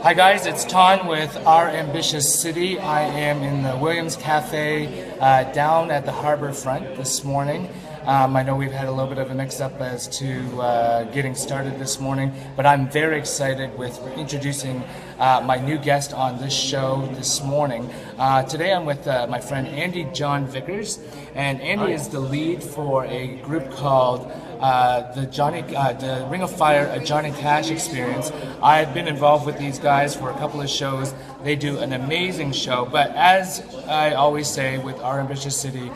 Hi guys, it's Ton with Our Ambitious City. I am in the Williams Cafe down at the harbor front this morning. I know we've had a little bit of a mix-up as to getting started this morning, but I'm very excited with introducing my new guest on this show this morning. Today I'm with my friend Andy John Vickers, and Andy is the lead for a group called the Ring of Fire, a Johnny Cash Experience. I've been involved with these guys for a couple of shows. They do an amazing show, but as I always say with Our Ambitious City,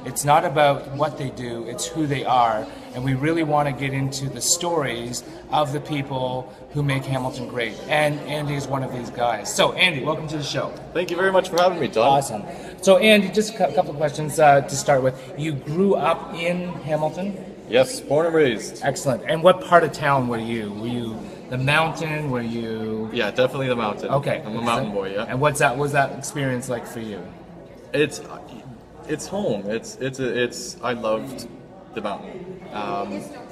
it's not about what they do, it's who they are. And we really want to get into the stories of the people who make Hamilton great. And Andy is one of these guys. So Andy, welcome to the show. Thank you very much for having me, Tom. Awesome. So Andy, just a couple of questions to start with. You grew up in Hamilton? Yes, born and raised. Excellent. And what part of town were you? Were you the mountain? Were you... Yeah, definitely the mountain. Okay. I'm a mountain boy, yeah. And what's that experience like for you? It's home. I loved the mountain.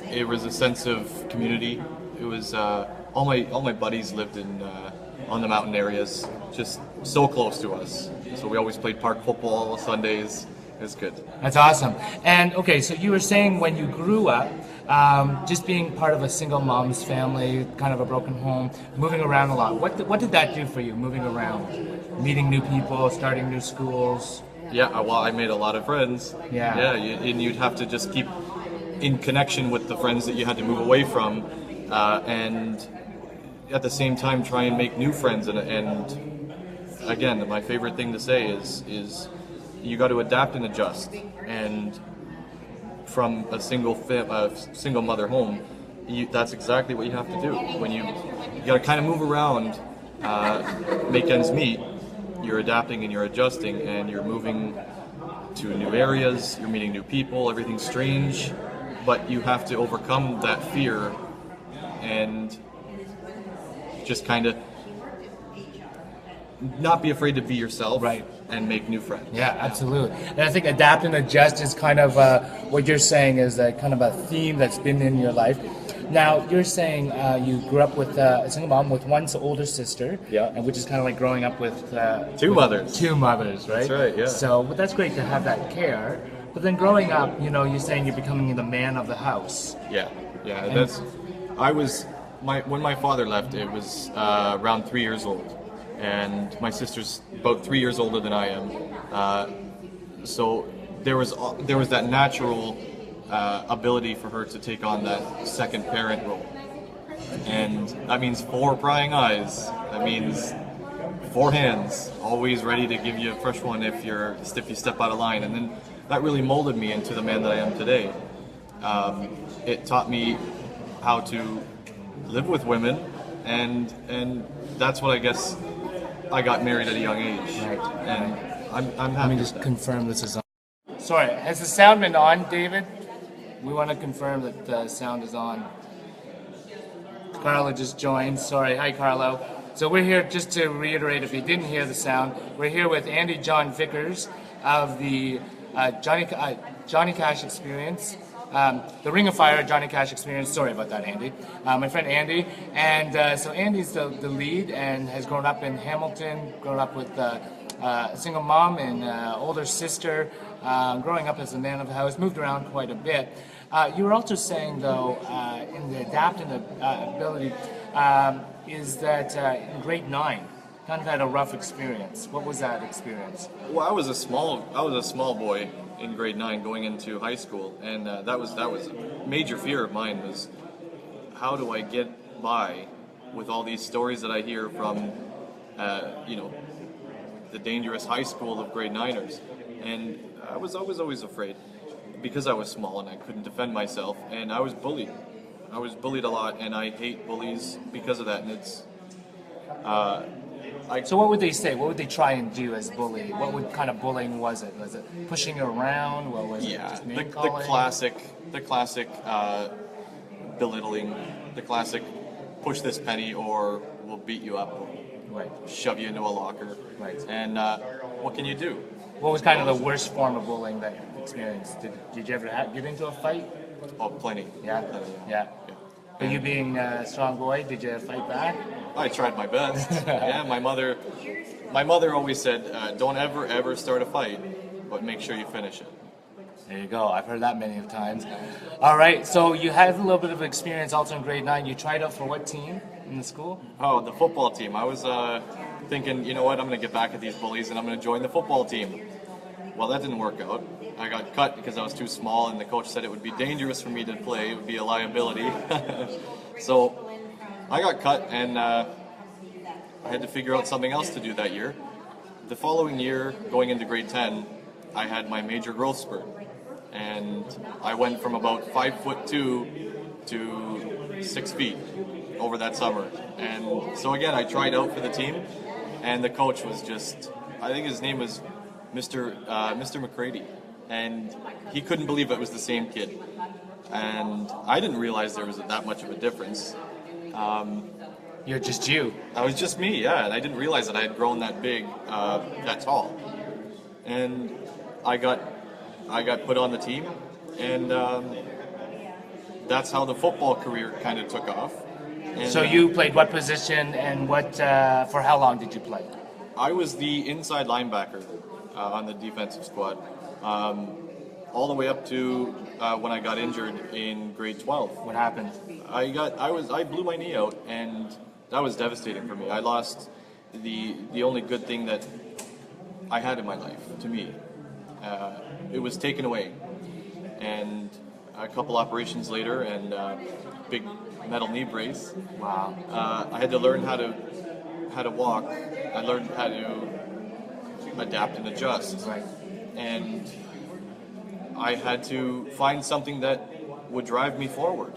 It was a sense of community. It was all my buddies lived in on the mountain areas, just so close to us. So we always played park football Sundays. It was good. That's awesome. And okay, so you were saying when you grew up, just being part of a single mom's family, kind of a broken home, moving around a lot. What did that do for you? Moving around, meeting new people, starting new schools. Yeah, well, I made a lot of friends. Yeah. And you'd have to just keep in connection with the friends that you had to move away from, and at the same time try and make new friends. And again, my favorite thing to say is you got to adapt and adjust. And from a single mother home, that's exactly what you have to do. When you got to kind of move around, make ends meet. You're adapting and you're adjusting and you're moving to new areas, you're meeting new people, everything's strange, but you have to overcome that fear and just kind of not be afraid to be yourself, right, and make new friends. Yeah, absolutely. And I think adapt and adjust is kind of what you're saying is a kind of a theme that's been in your life. Now, you're saying you grew up with a single mom with one older sister, yeah, and which is kind of like growing up with two mothers. Two mothers, right? That's right, yeah. So, but that's great to have that care. But then growing up, you're saying you're becoming the man of the house. Yeah. When my father left, it was around 3 years old, and my sister's about 3 years older than I am. So there was that natural ability for her to take on that second parent role, and that means 4 prying eyes. That means 4 hands, always ready to give you a fresh one if you step out of line. And then that really molded me into the man that I am today. It taught me how to live with women, and that's what I guess I got married at a young age. Right. And I'm happy. Let me just confirm this is on. Sorry, has the sound been on, David? We want to confirm that the sound is on. Carlo just joined. Sorry. Hi, Carlo. So we're here, just to reiterate, if you didn't hear the sound, we're here with Andy John Vickers of the Johnny Cash Experience, the Ring of Fire Johnny Cash Experience. Sorry about that, Andy. My friend Andy. And so Andy's the lead and has grown up in Hamilton, grown up with a single mom and older sister, growing up as a man of the house, moved around quite a bit. You were also saying, though, in the adapting ability, is that in grade 9, kind of had a rough experience. What was that experience? Well, I was a small boy in grade 9 going into high school, and that was a major fear of mine, was how do I get by with all these stories that I hear from the dangerous high school of grade 9ers. And I was always afraid because I was small and I couldn't defend myself, and I was bullied. I was bullied a lot, and I hate bullies because of that. And it's so what would they say? What would they try and do as bully? What kind of bullying was it? Was it pushing you around? What was it? Just name calling? The classic belittling, the classic push this penny or we'll beat you up, right? Shove you into a locker, right? And what can you do? What was kind of the worst form of bullying that you experienced? Did you ever get into a fight? Oh, plenty. Yeah. Plenty, Yeah. But you being a strong boy, did you fight back? I tried my best. Yeah, my mother always said, "Don't ever start a fight, but make sure you finish it." There you go. I've heard that many of times. All right. So you had a little bit of experience also in grade 9. You tried out for what team in the school? Oh, the football team. I was thinking, you know what, I'm going to get back at these bullies and I'm going to join the football team. Well, that didn't work out. I got cut because I was too small, and the coach said it would be dangerous for me to play. It would be a liability. So I got cut, and I had to figure out something else to do that year. The following year, going into grade 10, I had my major growth spurt. And I went from about 5'2" to 6 feet over that summer. And so again, I tried out for the team, and the coach was just, I think his name was Mr. McCready, and he couldn't believe it was the same kid. And I didn't realize there was that much of a difference. You're just you. I was just me, yeah, and I didn't realize that I had grown that big, that tall. And I got put on the team, and that's how the football career kind of took off. And, So you played what position and what for how long did you play? I was the inside linebacker on the defensive squad, all the way up to when I got injured in grade 12. What happened? I blew my knee out, and that was devastating for me. I lost the only good thing that I had in my life, to me. It was taken away, and a couple operations later, and big metal knee brace. Wow. I had to learn how to walk. I learned how to adapt and adjust, Right. and I had to find something that would drive me forward,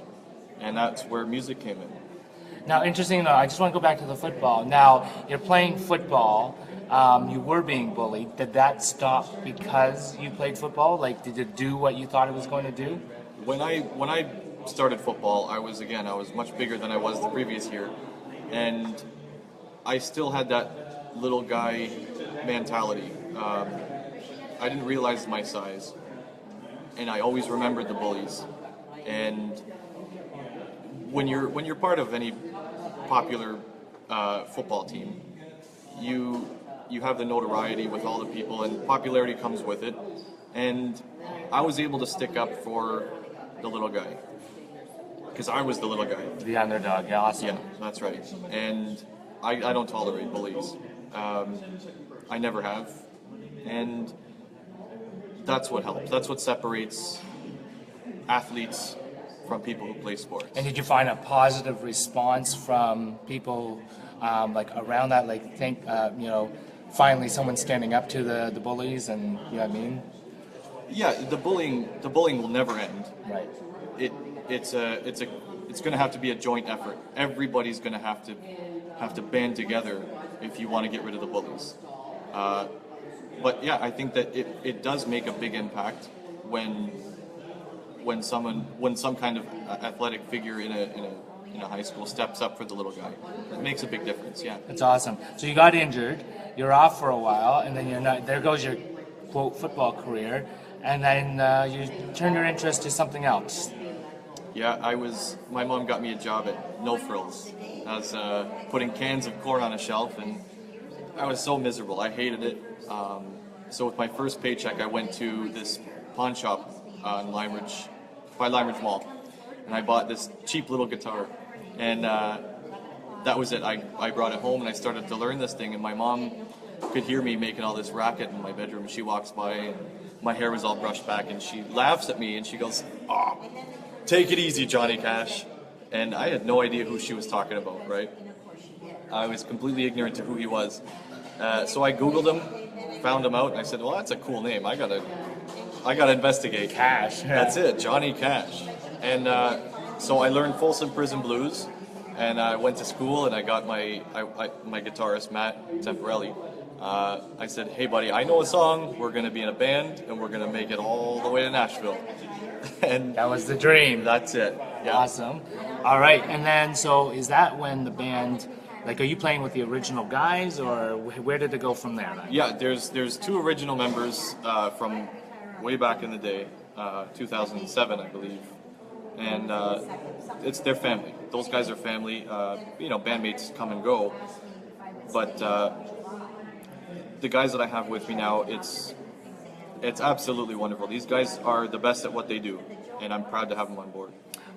and that's where music came in. Now, interesting enough, I just want to go back to the football. Now, you're playing football. You were being bullied. Did that stop because you played football? Like, did it do what you thought it was going to do? When I started football, I was much bigger than I was the previous year, and I still had that little guy mentality. I didn't realize my size, and I always remembered the bullies. And when you're part of any popular football team, you have the notoriety with all the people, and popularity comes with it. And I was able to stick up for the little guy, because I was the little guy. The underdog, yeah, awesome. Yeah, that's right. And I don't tolerate bullies. I never have. And that's what helps. That's what separates athletes from people who play sports. And did you find a positive response from people like around that? Like, finally someone standing up to the bullies, and you know what I mean? Yeah, the bullying will never end. Right. It's going to have to be a joint effort. Everybody's going to have to band together if you want to get rid of the bullies. But yeah, I think that it does make a big impact when some kind of athletic figure in a high school steps up for the little guy. It makes a big difference. Yeah. That's awesome. So you got injured, you're off for a while, and then you're not. There goes your quote football career, and then you turn your interest to something else. Yeah, my mom got me a job at No Frills. I was putting cans of corn on a shelf, and I was so miserable. I hated it. So with my first paycheck, I went to this pawn shop on by Limeridge Mall, and I bought this cheap little guitar, and that was it. I brought it home, and I started to learn this thing, and my mom could hear me making all this racket in my bedroom. She walks by, and my hair was all brushed back, and she laughs at me, and she goes, "Oh, take it easy, Johnny Cash." And I had no idea who she was talking about, right? I was completely ignorant to who he was. So I Googled him, found him out, and I said, "Well, that's a cool name. I gotta investigate." Cash. That's it, Johnny Cash. And so I learned Folsom Prison Blues, and I went to school, and I got my guitarist, Matt Temporelli. I said, "Hey, buddy, I know a song. We're going to be in a band, and we're going to make it all the way to Nashville." And That was the dream. that's it. Yeah. Awesome. All right, and then so is that when the band? Like, are you playing with the original guys, or where did it go from there? Then? Yeah, there's two original members from way back in the day, 2007, I believe. and it's their family. Those guys are family. Bandmates come and go, but the guys that I have with me now, it's absolutely wonderful. These guys are the best at what they do, and I'm proud to have them on board.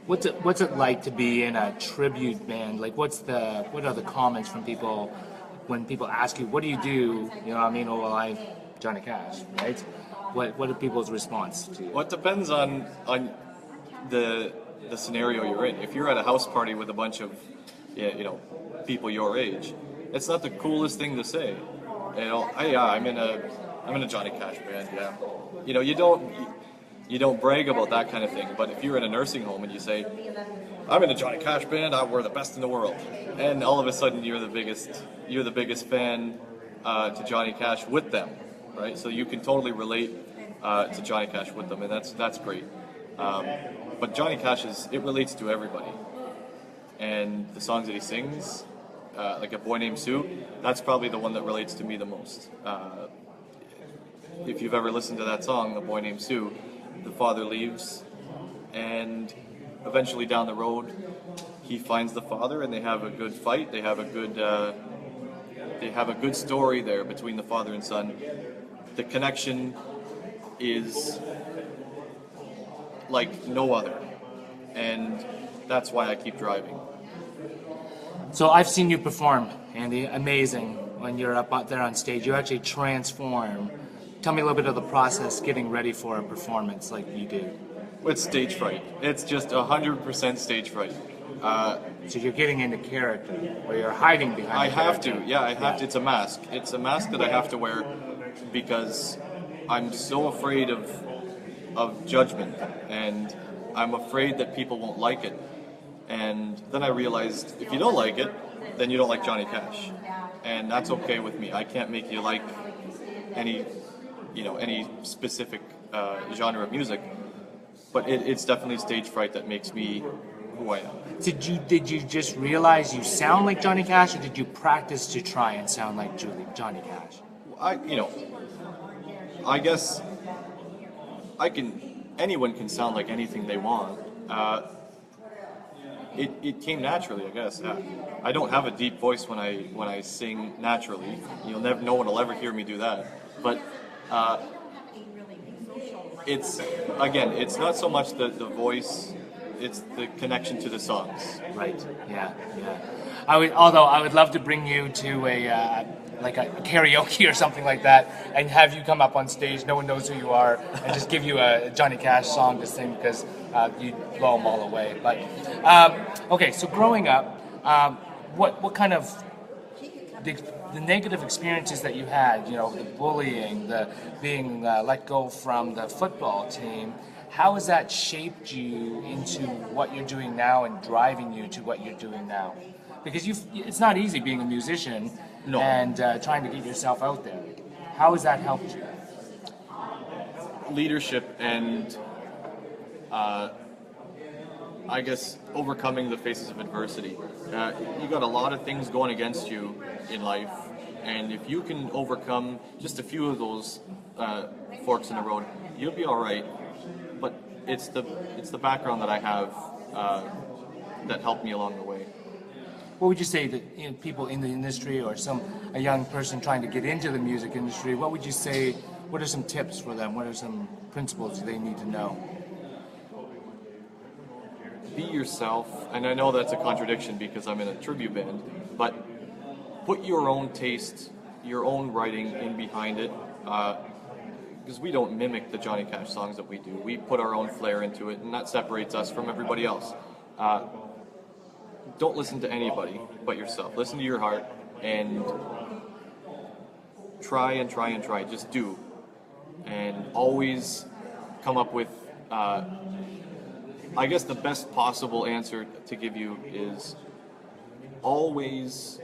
What's it like to be in a tribute band? Like, what are the comments from people when people ask you, what do you do? You know what I mean? Oh, well, I'm Johnny Cash, right? What are people's response to you? Well, it depends on the scenario you're in. If you're at a house party with a bunch of people your age, it's not the coolest thing to say. I'm in a Johnny Cash band. Yeah, you don't brag about that kind of thing. But if you're in a nursing home and you say, I'm in a Johnny Cash band, we're the best in the world, and all of a sudden you're the biggest fan to Johnny Cash with them, right? So you can totally relate to Johnny Cash with them, and that's great. But Johnny Cash it relates to everybody, and the songs that he sings, like A Boy Named Sue, that's probably the one that relates to me the most. If you've ever listened to that song, A Boy Named Sue, the father leaves, and eventually down the road, he finds the father, and they have a good fight. They have a good story there between the father and son. The connection is like no other, and that's why I keep driving. So I've seen you perform, Andy. Amazing when you're up there on stage. You actually transform. Tell me a little bit of the process getting ready for a performance like you do. It's stage fright. It's just 100% stage fright. So you're getting into character, or you're hiding behind. I have to. Yeah, I have to. It's a mask. It's a mask that I have to wear because I'm so afraid of judgment, and I'm afraid that people won't like it. And then I realized if you don't like it, then you don't like Johnny Cash, and that's okay with me. I can't make you like any specific genre of music, but it's definitely stage fright that makes me who I am. Did you just realize you sound like Johnny Cash, or did you practice to try and sound like Johnny Cash? I guess anyone can sound like anything they want. It came naturally, I guess. I don't have a deep voice when I sing naturally. No one will ever hear me do that. But it's not so much the voice, it's the connection to the songs. Right. Yeah. Although I would love to bring you to a karaoke or something like that, and have you come up on stage, no one knows who you are, and just give you a Johnny Cash song to sing, because you'd blow them all away. But okay, so growing up, what kind of the negative experiences that you had, the bullying, the being let go from the football team, how has that shaped you into what you're doing now and driving you to what you're doing now? Because it's not easy being a musician. No. And trying to get yourself out there. How has that helped you? Leadership and I guess overcoming the faces of adversity. You got a lot of things going against you in life, and if you can overcome just a few of those forks in the road, you'll be all right. But it's the background that I have that helped me along the way. What would you say that people in the industry, or a young person trying to get into the music industry, what would you say, what are some tips for them? What are some principles they need to know? Be yourself, and I know that's a contradiction because I'm in a tribute band, but put your own taste, your own writing in behind it, because we don't mimic the Johnny Cash songs that we do. We put our own flair into it, and that separates us from everybody else. Don't listen to anybody but yourself. Listen to your heart and try and try and try. Just do. And always come up with, I guess the best possible answer to give you is always,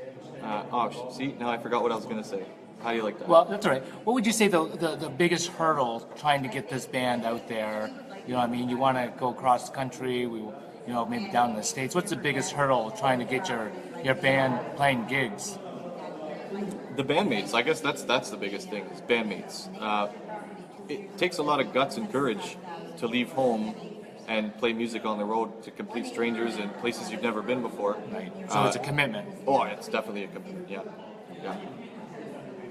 see, now I forgot what I was going to say. How do you like that? Well, that's all right. What would you say the biggest hurdle trying to get this band out there? You know what I mean? You want to go across the country, maybe down in the States. What's the biggest hurdle trying to get your band playing gigs? The bandmates. I guess that's the biggest thing, is bandmates. It takes a lot of guts and courage to leave home and play music on the road to complete strangers in places you've never been before. Right. So it's a commitment. Oh, it's definitely a commitment. Yeah, yeah.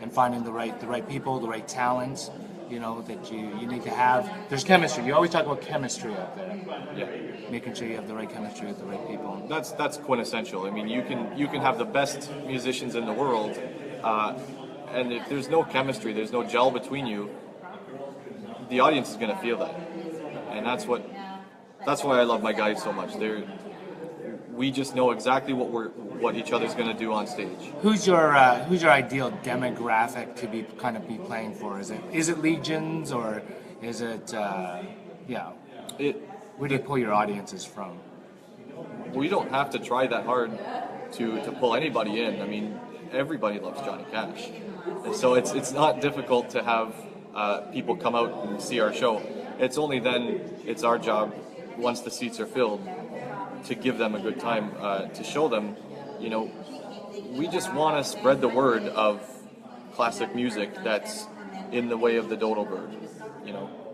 And finding the right people, the right talent, that you need to have. There's chemistry. You always talk about chemistry out there. Yeah. Making sure you have the right chemistry with the right people. That's quintessential. I mean, you can have the best musicians in the world, and if there's no chemistry, there's no gel between you, the audience is going to feel that, and that's why I love my guys so much. We just know exactly what each other's going to do on stage. Who's your ideal demographic to be playing for? Is it Legions, or is it where do you pull your audiences from? We don't have to try that hard to pull anybody in. I mean, everybody loves Johnny Cash, and so it's not difficult to have people come out and see our show. It's only then it's our job, once the seats are filled, to give them a good time, to show them, we just want to spread the word of classic music that's in the way of the dodo bird,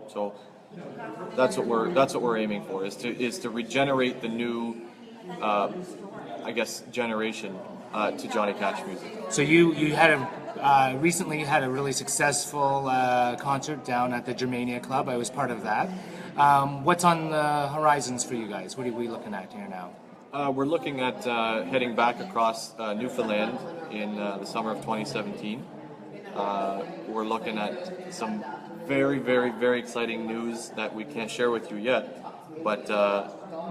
So that's what we're aiming for, is to regenerate the new, generation to Johnny Cash music. So you recently had a really successful concert down at the Germania Club. I was part of that. What's on the horizons for you guys? What are we looking at here now? We're looking at heading back across Newfoundland in the summer of 2017. We're looking at some very, very, very exciting news that we can't share with you yet, but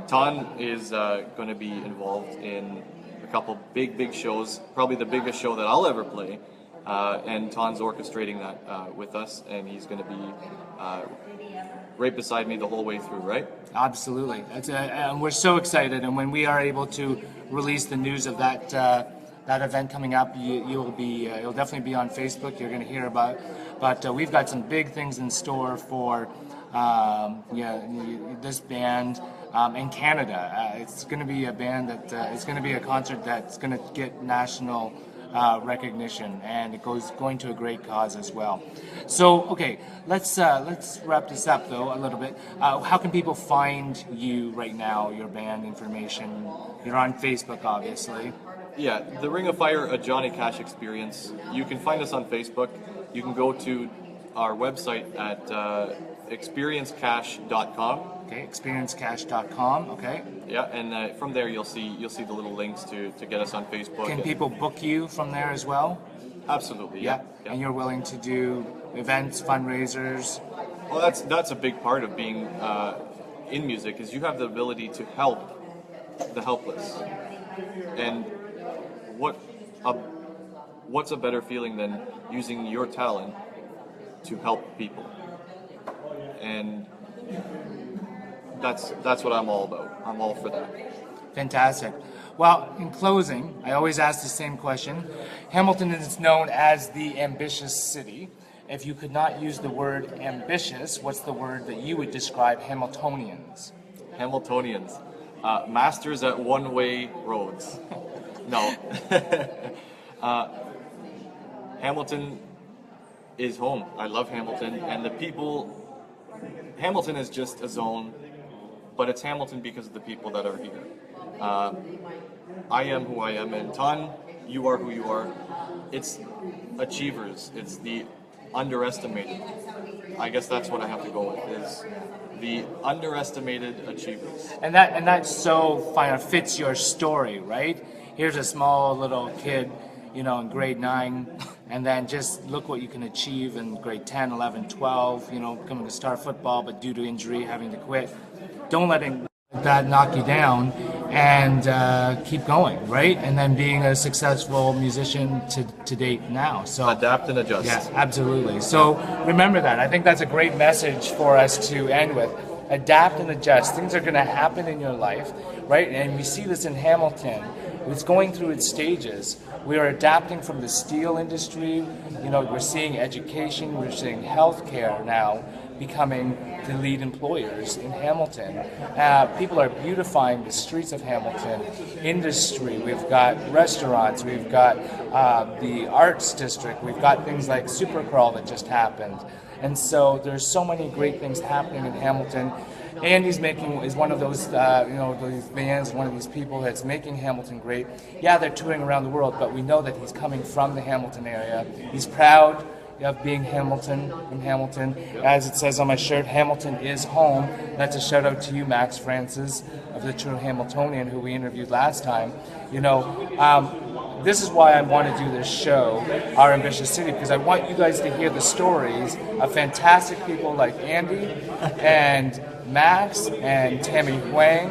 Ton is going to be involved in a couple big shows, probably the biggest show that I'll ever play, and Ton's orchestrating that with us, and he's going to be right beside me the whole way through, right? Absolutely. And we're so excited, and when we are able to release the news of that event coming up, you'll definitely be on Facebook. You're going to hear about it. But we've got some big things in store for this band in Canada. It's going to be a band it's going to be a concert that's going to get national recognition, and it going to a great cause as well. So, okay, let's wrap this up though a little bit. How can people find you right now? Your band information. You're on Facebook, obviously. Yeah, the Ring of Fire, a Johnny Cash experience. You can find us on Facebook. You can go to our website at experiencecash.com. Okay, experiencecash.com. Okay. Yeah, and from there you'll see the little links to get us on Facebook. Can people book you from there as well? Absolutely. Yeah. And you're willing to do events, fundraisers? Well, that's a big part of being in music, is you have the ability to help the helpless. And what's a better feeling than using your talent to help people? And that's what I'm all about. I'm all for that. Fantastic. Well, in closing, I always ask the same question. Hamilton is known as the ambitious city. If you could not use the word ambitious, what's the word that you would describe Hamiltonians? Hamiltonians. Masters at one-way roads. No. Hamilton is home. I love Hamilton, and the people. Hamilton is just a zone, but it's Hamilton because of the people that are here. I am who I am, and Ton, you are who you are. It's achievers. It's the underestimated. I guess that's what I have to go with, is the underestimated achievers. And that so fits your story, right? Here's a small little kid, in grade 9, and then just look what you can achieve in grade 10, 11, 12, coming to start football, but due to injury, having to quit. Don't let that knock you down, and keep going, right? And then being a successful musician to date now. So adapt and adjust. Yeah, absolutely. So remember that. I think that's a great message for us to end with. Adapt and adjust. Things are going to happen in your life, right? And we see this in Hamilton. It's going through its stages. We are adapting from the steel industry. We're seeing education. We're seeing healthcare now becoming the lead employers in Hamilton. People are beautifying the streets of Hamilton. Industry. We've got restaurants. We've got the arts district. We've got things like Supercrawl that just happened. And so there's so many great things happening in Hamilton. Andy's is one of those, these bands, one of these people that's making Hamilton great. Yeah, they're touring around the world, but we know that he's coming from the Hamilton area. He's proud of being from Hamilton. As it says on my shirt, Hamilton is home. That's a shout out to you, Max Francis, of the True Hamiltonian, who we interviewed last time. This is why I want to do this show, Our Ambitious City, because I want you guys to hear the stories of fantastic people like Andy and Max and Tammy Huang.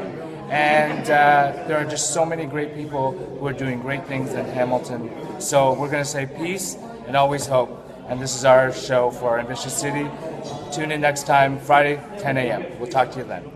And there are just so many great people who are doing great things in Hamilton. So we're going to say peace and always hope. And this is our show for Ambitious City. Tune in next time, Friday, 10 a.m. We'll talk to you then.